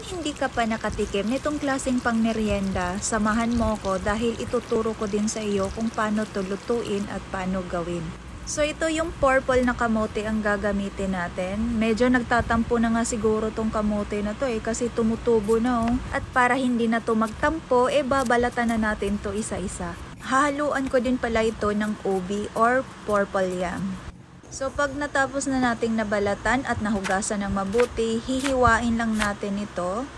hindi ka pa nakatikim nitong klaseng pangmeryenda, samahan mo ko dahil ituturo ko din sa iyo kung paano to lutuin at paano gawin. So ito yung purple na kamote ang gagamitin natin. Medyo nagtatampo na nga siguro tong kamote na to kasi tumutubo na At para hindi na to magtampo, babalatan na natin to isa-isa. Hahaluan ko din pala ito ng ubi or purple yam. So pag natapos na nating nabalatan at nahugasan ng mabuti, hihiwain lang natin ito.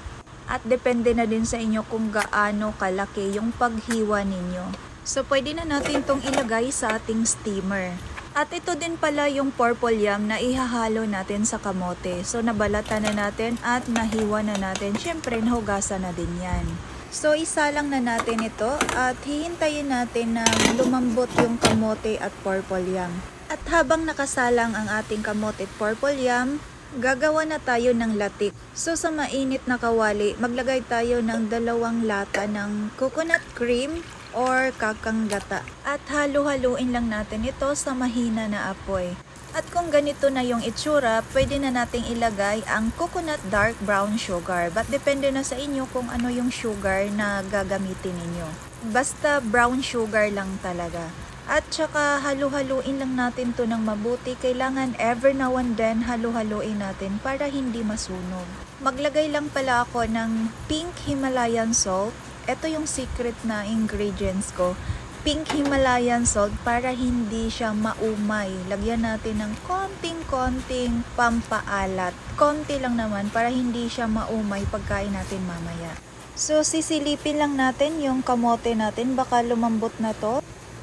At depende na din sa inyo kung gaano kalaki yung paghiwa ninyo. So pwede na natin itong ilagay sa ating steamer. At ito din pala yung purple yam na ihahalo natin sa kamote. So nabalatan na natin at nahiwa na natin. Siyempre nahugasan na din yan. So isalang na natin ito at hihintayin natin na lumambot yung kamote at purple yam. At habang nakasalang ang ating kamote at purple yam, gagawa na tayo ng latik. So sa mainit na kawali, maglagay tayo ng 2 lata ng coconut cream or kakang gata. At halu-haluin lang natin ito sa mahina na apoy. At kung ganito na yung itsura, pwede na nating ilagay ang coconut dark brown sugar. But depende na sa inyo kung ano yung sugar na gagamitin ninyo. Basta brown sugar lang talaga. At saka halu-haluin lang natin to ng mabuti. Kailangan ever now and then halu-haluin natin para hindi masunog. Maglagay lang pala ako ng pink Himalayan salt. Ito yung secret na ingredients ko. Pink Himalayan salt para hindi siya maumay. Lagyan natin ng konting-konting pampaalat. Konti lang naman para hindi siya maumay pagkain natin mamaya. So sisilipin lang natin yung kamote natin. Baka lumambot na to.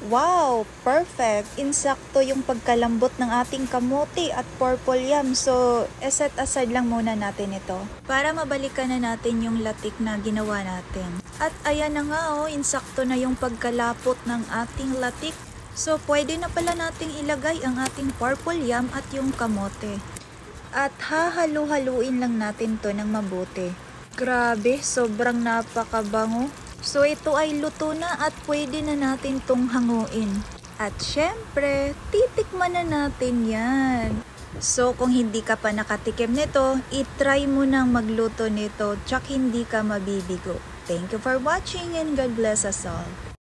Wow! Perfect! Insakto yung pagkalambot ng ating kamote at purple yam. So, set aside lang muna natin ito para mabalikan na natin yung latik na ginawa natin. At ayan na nga insakto na yung pagkalapot ng ating latik. So, pwede na pala nating ilagay ang ating purple yam at yung kamote. At hahalu-haluin lang natin to ng mabuti. Grabe! Sobrang napakabango. So ito ay luto na at pwede na natin tong hanguin. At syempre, titikman na natin yan. So kung hindi ka pa nakatikim nito, itry mo nang magluto nito tsak hindi ka mabibigo. Thank you for watching and God bless us all.